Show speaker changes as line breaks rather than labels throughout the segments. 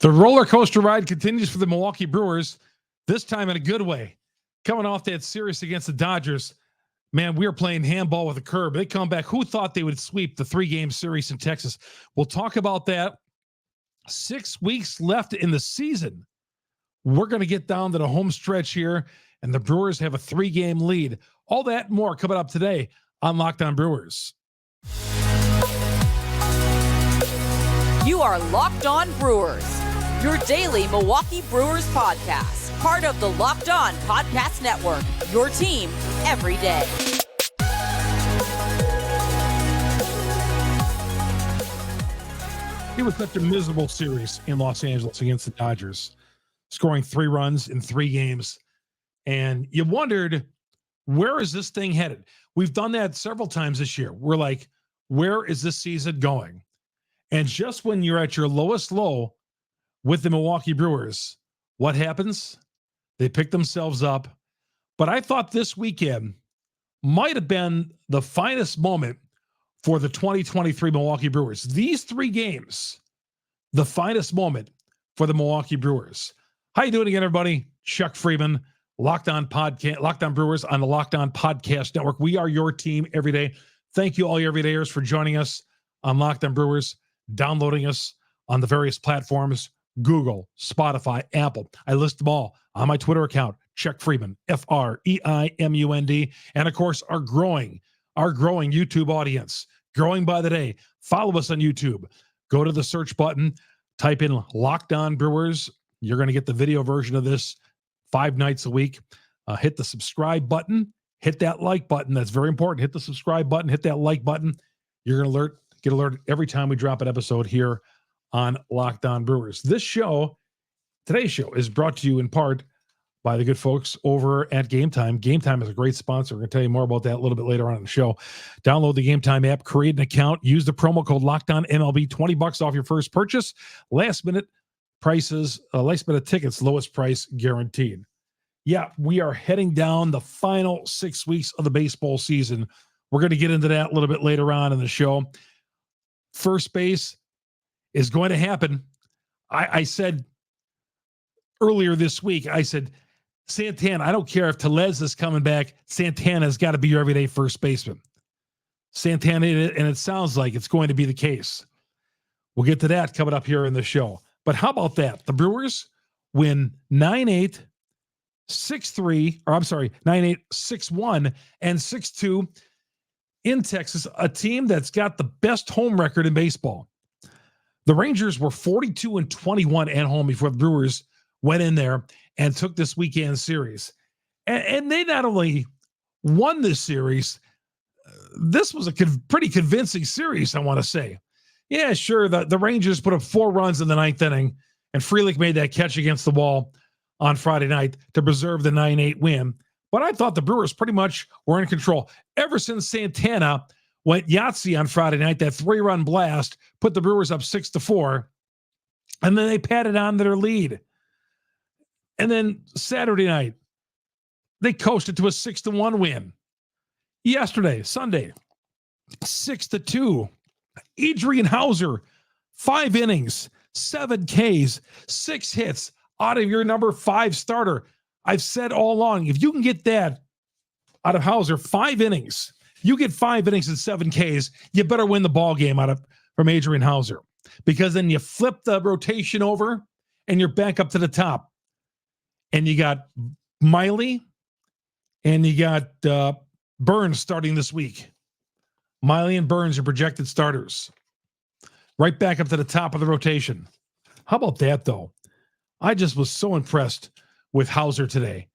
The roller coaster ride continues for the Milwaukee Brewers, this time in a good way. Coming off that series against the Dodgers, man, we are playing handball with a curve. They come back. Who thought they would sweep the 3-game series in Texas? We'll talk about that. 6 weeks left in the season. We're going to get down to the home stretch here, and the Brewers have a 3-game lead. All that and more coming up today on Locked On Brewers.
You are Locked On Brewers, your daily Milwaukee Brewers podcast, part of the Locked On Podcast Network, your team every day.
It was such a miserable series in Los Angeles against the Dodgers, scoring 3 runs in 3 games. And you wondered, where is this thing headed? We've done that several times this year. We're like, where is this season going? And just when you're at your lowest low with the Milwaukee Brewers, what happens? They pick themselves up. But I thought this weekend might have been the finest moment for the 2023 Milwaukee Brewers. These 3 games, the finest moment for the Milwaukee Brewers. How you doing again, everybody? Chuck Freeman, Locked On Podcast, Locked On Brewers on the Locked On Podcast Network. We are your team every day. Thank you all your everydayers for joining us on Locked On Brewers, downloading us on the various platforms, Google, Spotify, Apple. I list them all on my Twitter account, Chuck Freeman, Freimund. And of course, our growing YouTube audience, growing by the day. Follow us on YouTube. Go to the search button, type in Locked On Brewers. You're going to get the video version of this 5 nights a week. Hit the subscribe button. Hit that like button. That's very important. Hit the subscribe button. Hit that like button. You're going to get alerted every time we drop an episode here on Locked On Brewers. Today's show is brought to you in part by the good folks over at Gametime. Gametime is a great sponsor. We're going to tell you more about that a little bit later on in the show. Download the Gametime app, create an account, use the promo code LOCKEDONMLB, $20 off your first purchase. Last minute prices, last minute tickets, lowest price guaranteed. Yeah, we are heading down the final 6 weeks of the baseball season. We're going to get into that a little bit later on in the show. First base is going to happen. I said earlier this week, I said, Santana, I don't care if Tellez is coming back. Santana's got to be your everyday first baseman. Santana, and it sounds like it's going to be the case. We'll get to that coming up here in the show. But how about that? The Brewers win 9-8, 6-3, or I'm sorry, 9-8, 6-1, and 6-2 in Texas, a team that's got the best home record in baseball. The Rangers were 42-21 at home before the Brewers went in there and took this weekend series. And they not only won this series, this was a pretty convincing series, I want to say. Yeah, sure, the Rangers put up 4 runs in the 9th inning, and Frelick made that catch against the wall on Friday night to preserve the 9-8 win. But I thought the Brewers pretty much were in control. Ever since Santana went Yahtzee on Friday night, that 3-run blast put the Brewers up 6-4, and then they padded on their lead. And then Saturday night, they coasted to a 6-1 win. Yesterday, Sunday, 6-2. Adrian Houser, 5 innings, 7 Ks, 6 hits out of your number 5 starter. I've said all along, if you can get that out of Houser, 5 innings, you get 5 innings and 7 Ks, you better win the ball game from Adrian Houser, because then you flip the rotation over and you're back up to the top. And you got Miley and you got Burns starting this week. Miley and Burns are projected starters. Right back up to the top of the rotation. How about that, though? I just was so impressed with Houser today,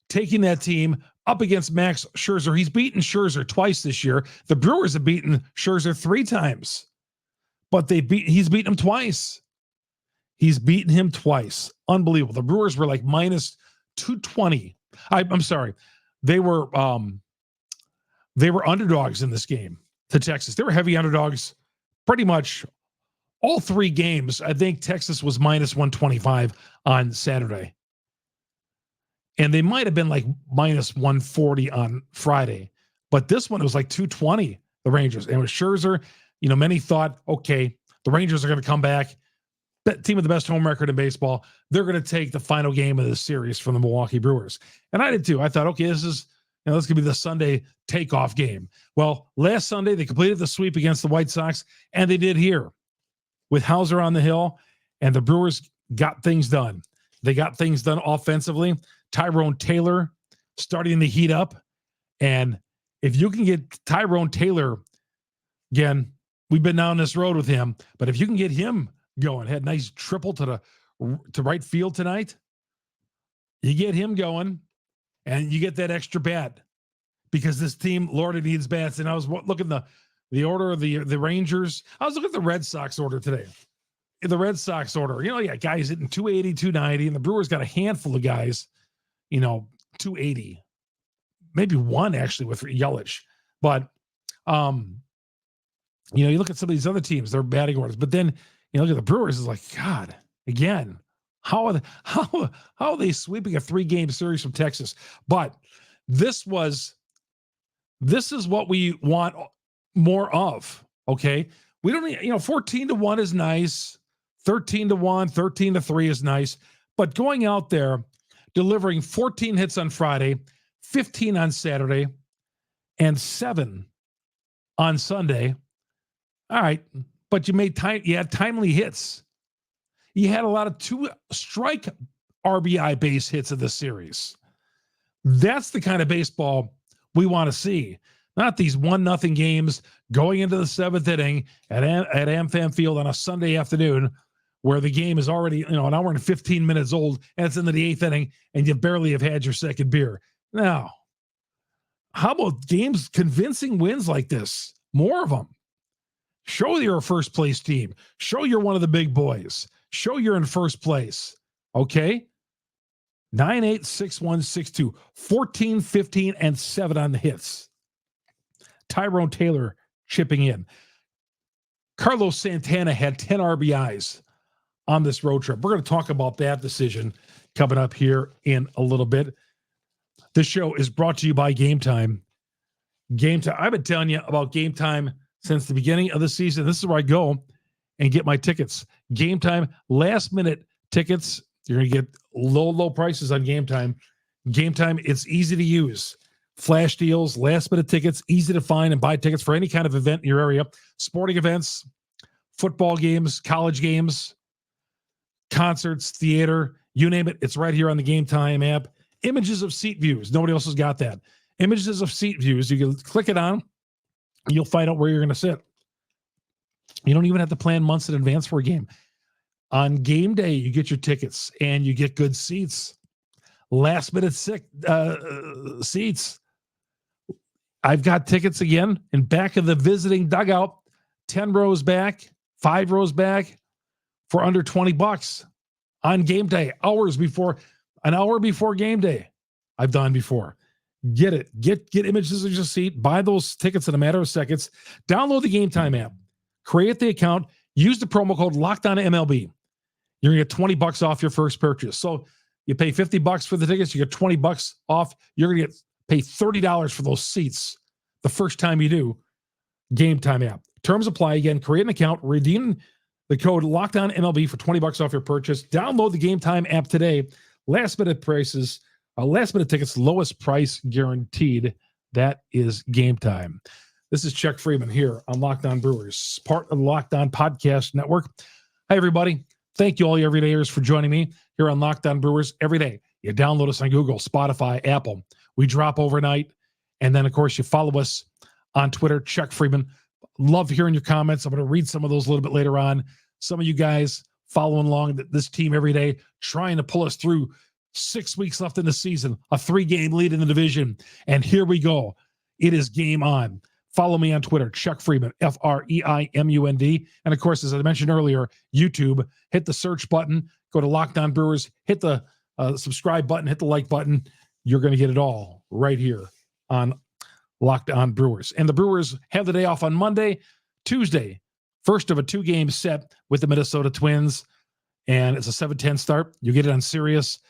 taking that team up against Max Scherzer. He's beaten Scherzer twice this year. The Brewers have beaten Scherzer 3 times, but he's beaten him twice. He's beaten him twice. Unbelievable. The Brewers were like minus 220. I'm sorry. They were underdogs in this game to Texas. They were heavy underdogs pretty much all 3 games. I think Texas was minus 125 on Saturday. And they might have been like minus 140 on Friday. But this one, it was like 220, the Rangers. And with Scherzer, many thought, okay, the Rangers are going to come back. team with the best home record in baseball, they're going to take the final game of this series from the Milwaukee Brewers. And I did too. I thought, okay, this is, this could be the Sunday takeoff game. Well, last Sunday, they completed the sweep against the White Sox, and they did here with Houser on the hill, and the Brewers got things done. They got things done offensively. Tyrone Taylor starting to heat up. And if you can get Tyrone Taylor, again, we've been down this road with him, but if you can get him going, had a nice triple to right field tonight, you get him going, and you get that extra bat because this team, Lord, it needs bats. And I was looking at the order of the Rangers. I was looking at the Red Sox order today. In the Red Sox order, guys hitting 280, 290, and the Brewers got a handful of guys, 280, maybe one actually with Yelich. But, you look at some of these other teams, their batting orders, but then look at the Brewers is like, God, again, how are they sweeping a 3-game series from Texas? But this is what we want more of. Okay. We don't need, 14-1 is nice. 13-1, 13-3 is nice, but going out there, delivering 14 hits on Friday, 15 on Saturday, and 7 on Sunday. All right, but you had timely hits. You had a lot of 2-strike RBI base hits of the series. That's the kind of baseball we want to see. Not these 1-0 games going into the 7th inning at AmFam Field on a Sunday afternoon where the game is already, an hour and 15 minutes old, and it's into the 8th inning, and you barely have had your second beer. Now, how about games, convincing wins like this? More of them. Show you're a first-place team. Show you're one of the big boys. Show you're in first place. Okay? 9-8, 6-1, 6-2, 14, 15, and 7 on the hits. Tyrone Taylor chipping in. Carlos Santana had 10 RBIs on this road trip. We're going to talk about that decision coming up here in a little bit. This show is brought to you by Gametime. Gametime. I've been telling you about Gametime since the beginning of the season. This is where I go and get my tickets. Gametime, last-minute tickets. You're going to get low prices on Gametime. Gametime, it's easy to use. Flash deals, last-minute tickets, easy to find and buy tickets for any kind of event in your area. Sporting events, football games, college games, concerts, theater, you name it. It's right here on the Gametime app. Images of seat views. Nobody else has got that. Images of seat views. You can click it on. You'll find out where you're going to sit. You don't even have to plan months in advance for a game. On game day, you get your tickets and you get good seats. Last-minute seats. I've got tickets again in back of the visiting dugout, 10 rows back, 5 rows back for under $20 on game day, an hour before game day. I've done before. Get it. Get images of your seat. Buy those tickets in a matter of seconds. Download the Gametime app. Create the account. Use the promo code LOCKEDONMLB. You're going to get $20 off your first purchase. So you pay $50 for the tickets. You get $20 off. You're going to pay $30 for those seats the first time you do. Gametime app. Terms apply. Again, create an account. Redeem the code LOCKEDONMLB for $20 off your purchase. Download the Gametime app today. Last-minute prices. Last-minute tickets, lowest price guaranteed. That is Gametime. This is Chuck Freeman here on Locked On Brewers, part of the Locked On Podcast Network. Hi, everybody. Thank you all you everydayers for joining me here on Locked On Brewers every day. You download us on Google, Spotify, Apple. We drop overnight. And then, of course, you follow us on Twitter, Chuck Freeman. Love hearing your comments. I'm going to read some of those a little bit later on. Some of you guys following along this team every day, trying to pull us through 6 weeks left in the season, a 3-game lead in the division. And here we go. It is game on. Follow me on Twitter, Chuck Freeman, FREIMUND. And of course, as I mentioned earlier, YouTube, hit the search button, go to Locked On Brewers, hit the subscribe button, hit the like button. You're going to get it all right here on Locked On Brewers. And the Brewers have the day off on Monday, Tuesday, first of a 2-game set with the Minnesota Twins. And it's a 7:10 start. You get it on Sirius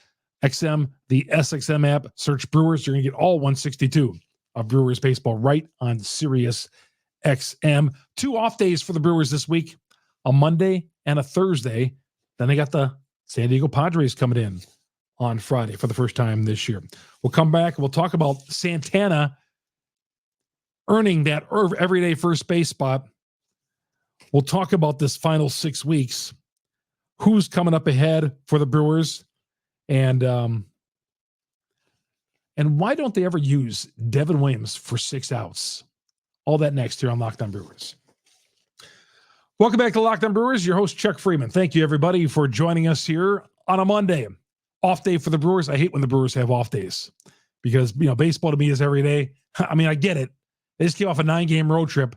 XM, the SXM app, search Brewers. You're going to get all 162 of Brewers baseball right on Sirius XM. 2 off days for the Brewers this week, a Monday and a Thursday. Then they got the San Diego Padres coming in on Friday for the first time this year. We'll come back and we'll talk about Santana earning that everyday first base spot. We'll talk about this final 6 weeks, who's coming up ahead for the Brewers, and why don't they ever use Devin Williams for 6 outs? All that next here on Locked On Brewers. Welcome back to Locked On Brewers. Your host, Chuck Freeman. Thank you, everybody, for joining us here on a Monday. Off day for the Brewers. I hate when the Brewers have off days because, baseball to me is every day. I mean, I get it. They just came off a 9-game road trip.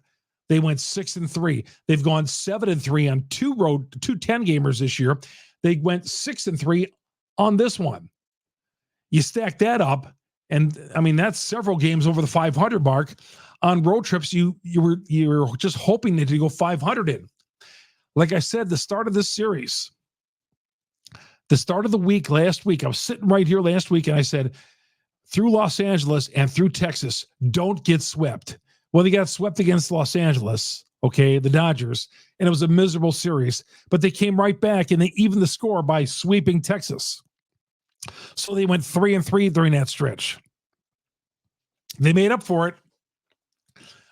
They went 6-3. They've gone 7-3 on two 10-gamers this year. They went 6-3 on this one. You stack that up, and I mean that's several games over the 500 mark. On road trips, you were just hoping that you go 500 in. Like I said, the start of this series, the start of the week last week, I was sitting right here last week, and I said, through Los Angeles and through Texas, don't get swept. Well, they got swept against Los Angeles, okay, the Dodgers, and it was a miserable series. But they came right back, and they evened the score by sweeping Texas. So they went 3-3 during that stretch. They made up for it.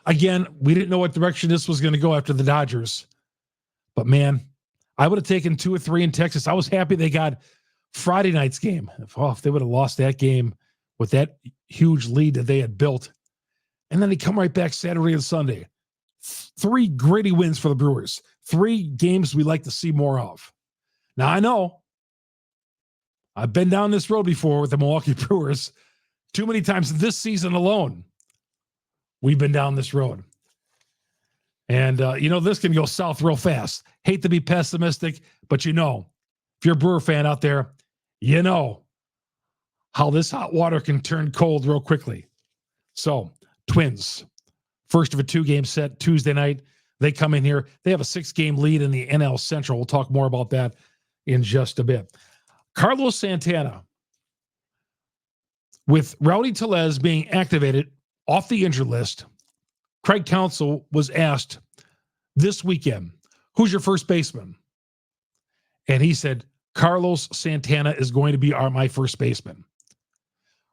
Again, we didn't know what direction this was going to go after the Dodgers. But, man, I would have taken 2 or 3 in Texas. I was happy they got Friday night's game. If they would have lost that game with that huge lead that they had built. And then they come right back Saturday and Sunday. 3 gritty wins for the Brewers. 3 games we like to see more of. Now, I know I've been down this road before with the Milwaukee Brewers. Too many times this season alone, we've been down this road. And, this can go south real fast. Hate to be pessimistic, but if you're a Brewer fan out there, you know how this hot water can turn cold real quickly. So, Twins, first of a 2-game set Tuesday night. They come in here. They have a 6-game lead in the NL Central. We'll talk more about that in just a bit. Carlos Santana, with Rowdy Tellez being activated off the injured list, Craig Counsell was asked this weekend, who's your first baseman? And he said, Carlos Santana is going to be my first baseman.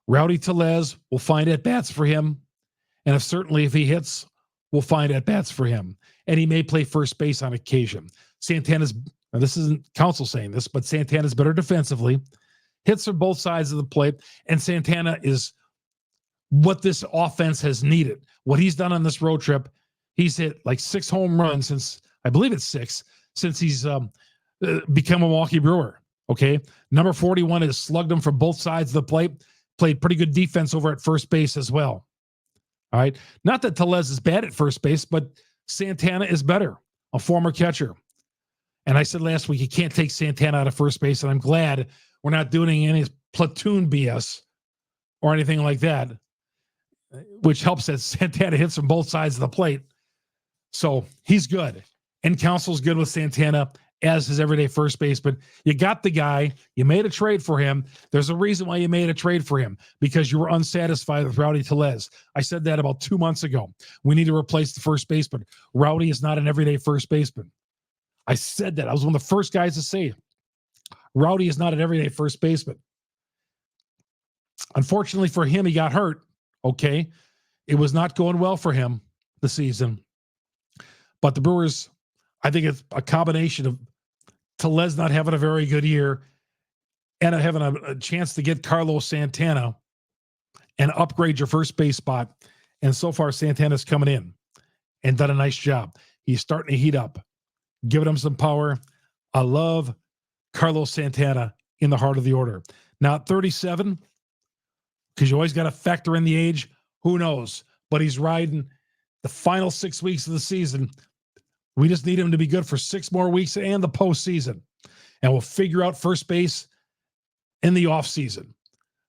Rowdy Tellez will find at-bats for him. And if he hits, we'll find at-bats for him. And he may play first base on occasion. Now this isn't Counsell saying this, but Santana's better defensively. Hits from both sides of the plate. And Santana is what this offense has needed. What he's done on this road trip, he's hit like 6 home runs since, I believe it's 6, since he's become a Milwaukee Brewer. Okay. Number 41 has slugged him from both sides of the plate. Played pretty good defense over at first base as well. All right. Not that Tellez is bad at first base, but Santana is better, a former catcher. And I said last week, you can't take Santana out of first base. And I'm glad we're not doing any platoon BS or anything like that, which helps that Santana hits from both sides of the plate. So he's good. And Counsell's good with Santana as his everyday first baseman. You got the guy. You made a trade for him. There's a reason why you made a trade for him, because you were unsatisfied with Rowdy Tellez. I said that about 2 months ago. We need to replace the first baseman. Rowdy is not an everyday first baseman. I said that. I was one of the first guys to say it. Rowdy is not an everyday first baseman. Unfortunately for him, he got hurt. Okay. It was not going well for him this season. But the Brewers, I think it's a combination of Tellez not having a very good year and having a chance to get Carlos Santana and upgrade your first base spot. And so far, Santana's coming in and done a nice job. He's starting to heat up, giving him some power. I love Carlos Santana in the heart of the order. Now at 37, because you always got to factor in the age. Who knows? But he's riding the final 6 weeks of the season. We just need him to be good for 6 more weeks and the postseason. And we'll figure out first base in the offseason.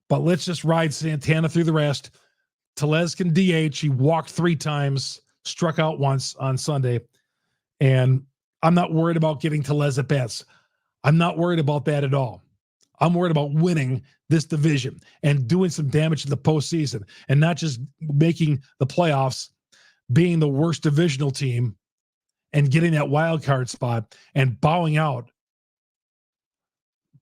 But let's just ride Santana through the rest. Tellez can DH. He walked 3 times, struck out once on Sunday. And I'm not worried about getting Tellez at bats. I'm not worried about that at all. I'm worried about winning this division and doing some damage in the postseason and not just making the playoffs, being the worst divisional team and getting that wild card spot and bowing out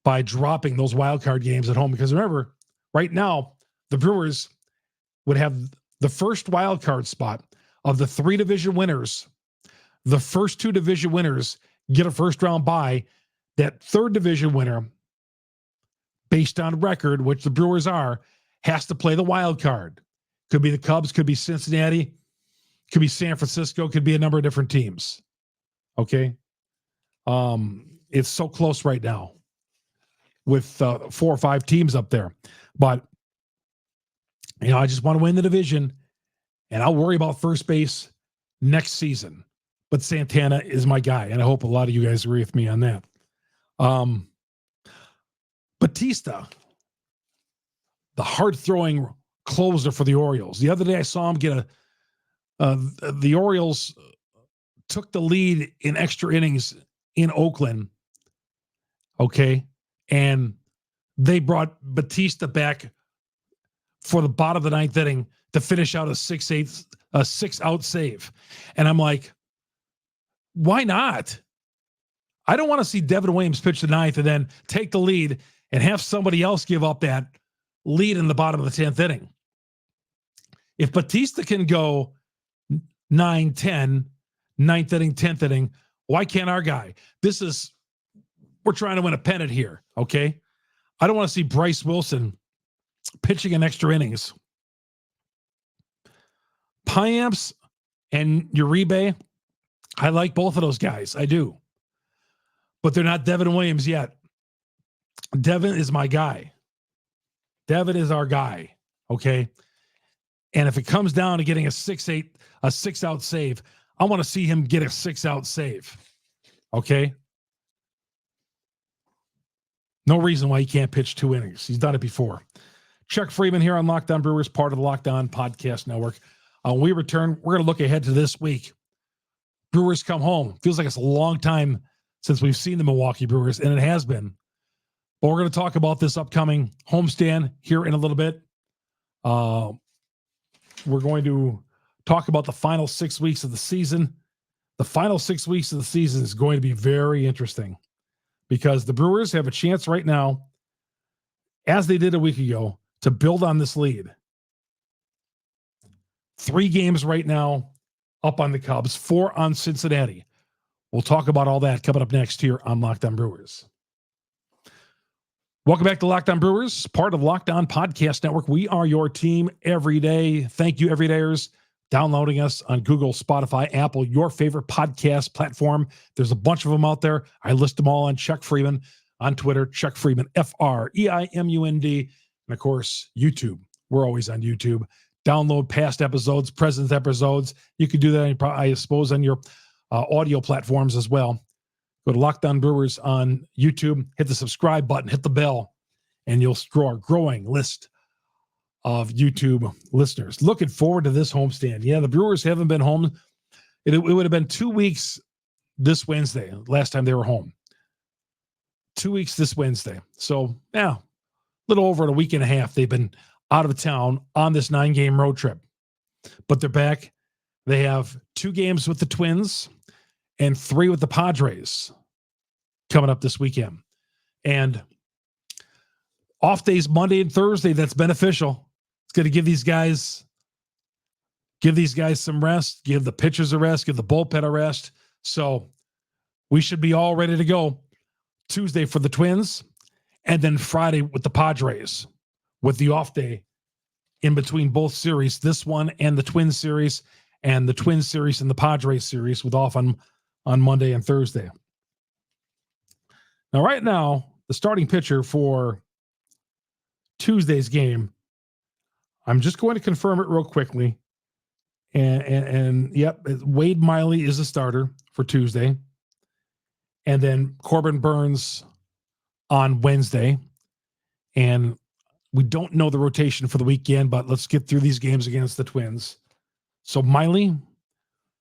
by dropping those wild card games at home. Because remember, right now, the Brewers would have the first wild card spot of the 3 division winners. The first 2 division winners get a first round bye. That 3rd division winner, based on record, which the Brewers are, has to play the wild card. Could be the Cubs, could be Cincinnati, could be San Francisco, could be a number of different teams. Okay. It's so close right now with 4 or 5 teams up there. But, I just want to win the division, and I'll worry about first base next season. But Santana is my guy, and I hope a lot of you guys agree with me on that. Batista, the hard-throwing closer for the Orioles. The other day I saw him get the Orioles took the lead in extra innings in Oakland. Okay. And they brought Batista back for the bottom of the 9th inning to finish out a 6-out save. And I'm like, why not? I don't want to see Devin Williams pitch the 9th and then take the lead and have somebody else give up that lead in the bottom of the 10th inning. If Batista can go 9, 10, 9th inning, 10th inning, why can't our guy? We're trying to win a pennant here, okay? I don't want to see Bryce Wilson pitching in extra innings. Payamps and Uribe, I like both of those guys. I do. But they're not Devin Williams yet. Devin is my guy. Devin is our guy, okay? And if it comes down to getting a 6-out save, I want to see him get a 6-out save, okay? No reason why he can't pitch 2 innings. He's done it before. Chuck Freeman here on Locked On Brewers, part of the Locked On Podcast Network. When we return, we're going to look ahead to this week. Brewers come home. Feels like it's a long time since we've seen the Milwaukee Brewers, and it has been. But we're going to talk about this upcoming homestand here in a little bit. We're going to talk about the final 6 weeks of the season. The final 6 weeks of the season is going to be very interesting because the Brewers have a chance right now, as they did a week ago, to build on this lead. 3 games right now up on the Cubs, 4 on Cincinnati. We'll talk about all that coming up next here on Locked On Brewers. Welcome back to Locked On Brewers, part of Locked On Podcast Network. We are your team every day. Thank you, everydayers, downloading us on Google, Spotify, Apple, your favorite podcast platform. There's a bunch of them out there. I list them all on Chuck Freeman on Twitter, Chuck Freeman, FREIMUND, and of course, YouTube. We're always on YouTube. Download past episodes, present episodes. You can do that, I suppose, on your audio platforms as well. Go to Locked On Brewers on YouTube, hit the subscribe button, hit the bell, and you'll grow a growing list of YouTube listeners. Looking forward to this homestand. Yeah, the Brewers haven't been home. It would have been 2 weeks this Wednesday, last time they were home. 2 weeks this Wednesday. So, yeah, a little over a week and a half they've been out of town on this 9-game road trip. But they're back. They have 2 games with the Twins and 3 with the Padres coming up this weekend. And off days Monday and Thursday, that's beneficial. It's going to give these guys some rest, give the pitchers a rest, give the bullpen a rest. So we should be all ready to go Tuesday for the Twins and then Friday with the Padres with the off day in between both series, this one and the Twins series, and the Twins series and the Padres series with off on Monday and Thursday. Now, right now, the starting pitcher for Tuesday's game, I'm just going to confirm it real quickly. And yep, Wade Miley is a starter for Tuesday. And then Corbin Burns on Wednesday. And we don't know the rotation for the weekend, but let's get through these games against the Twins. So Miley,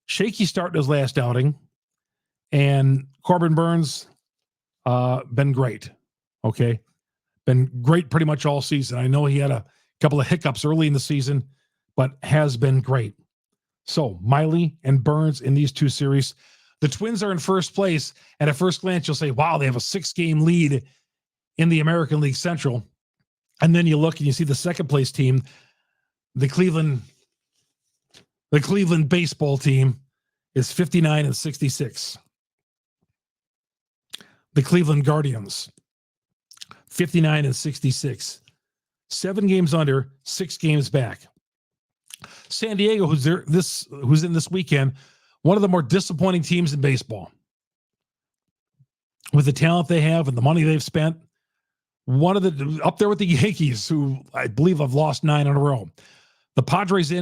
shaky start in his last outing. And Corbin Burns, been great. Okay. Been great pretty much all season. I know he had a couple of hiccups early in the season, but has been great. So Miley and Burns in these 2 series. The Twins are in first place. And at first glance, you'll say, wow, they have a 6-game lead in the American League Central. And then you look and you see the second place team, the Cleveland baseball team is 59-66. The Cleveland Guardians, 59-66. 7 games under, 6 games back. San Diego, who's in this weekend, one of the more disappointing teams in baseball. With the talent they have and the money they've spent, up there with the Yankees, who I believe have lost 9 in a row. The Padres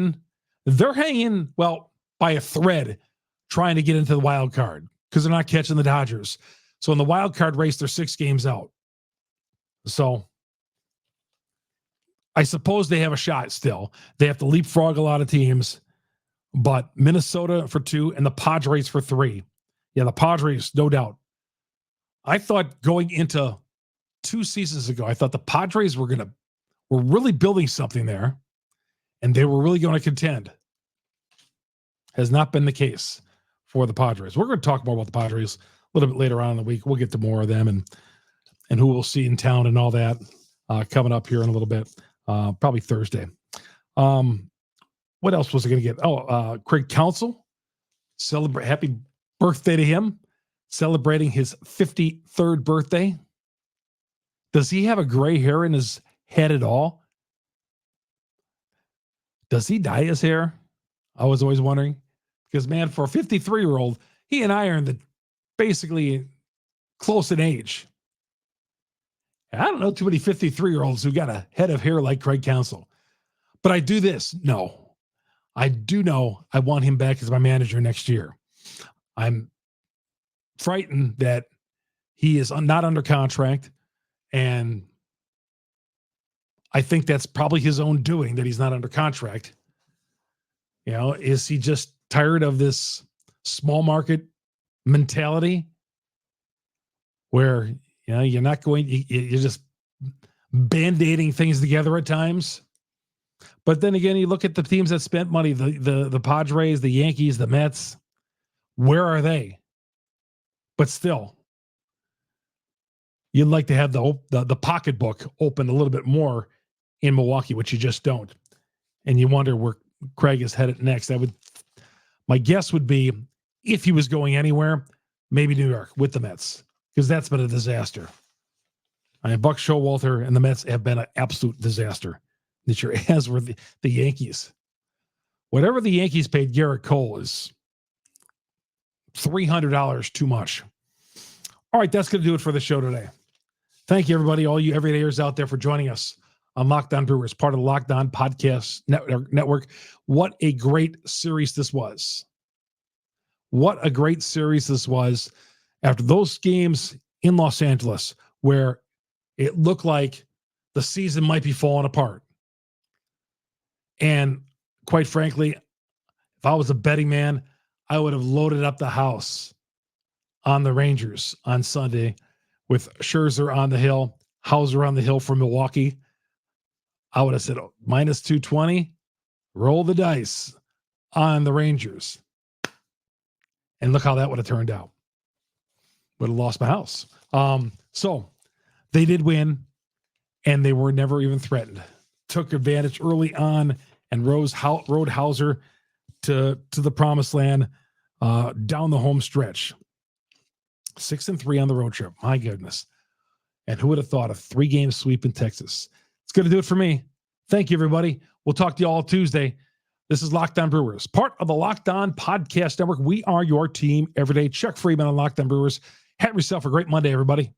they're hanging, well, by a thread, trying to get into the wild card because they're not catching the Dodgers. So in the wild card race, they're 6 games out. So I suppose they have a shot still. They have to leapfrog a lot of teams, but Minnesota for 2 and the Padres for 3. Yeah, the Padres, no doubt. I thought going into 2 seasons ago, I thought the Padres were really building something there, and they were really going to contend. Has not been the case for the Padres. We're going to talk more about the Padres a little bit later on in the week. We'll get to more of them and who we'll see in town and all that coming up here in a little bit, probably Thursday. What else was I going to get? Craig Counsell, happy birthday to him, celebrating his 53rd birthday. Does he have a gray hair in his head at all? Does he dye his hair? I was always wondering. Because, man, for a 53-year-old, he and I are basically close in age. I don't know too many 53-year-olds who got a head of hair like Craig Counsell. But I do this. No. I do know I want him back as my manager next year. I'm frightened that he is not under contract, and I think that's probably his own doing that he's not under contract. You know, is he just tired of this small market mentality where, you know, you're just band-aiding things together at times? But then again, you look at the teams that spent money, the Padres, the Yankees, the Mets. Where are they? But still, you'd like to have the pocketbook open a little bit more in Milwaukee, which you just don't. And you wonder where Craig is headed next. My guess would be, if he was going anywhere, maybe New York with the Mets, because that's been a disaster. I mean, Buck Showalter and the Mets have been an absolute disaster this year, as were the Yankees. Whatever the Yankees paid Garrett Cole is $300 too much. All right, that's going to do it for the show today. Thank you, everybody, all you everydayers out there, for joining us on Locked On Brewers, part of the Locked On Podcast Network. What a great series this was. What a great series this was after those games in Los Angeles where it looked like the season might be falling apart. And quite frankly, if I was a betting man, I would have loaded up the house on the Rangers on Sunday with Scherzer on the hill, Houser on the hill for Milwaukee. I would have said minus 220, roll the dice on the Rangers. And look how that would have turned out. Would have lost my house. So they did win, and they were never even threatened. Took advantage early on and rode Houser to the promised land down the home stretch. 6-3 on the road trip. My goodness. And who would have thought a 3-game sweep in Texas? It's going to do it for me. Thank you, everybody. We'll talk to you all Tuesday. This is Locked On Brewers, part of the Locked On Podcast Network. We are your team every day. Chuck Freeman on Locked On Brewers. Have yourself a great Monday, everybody.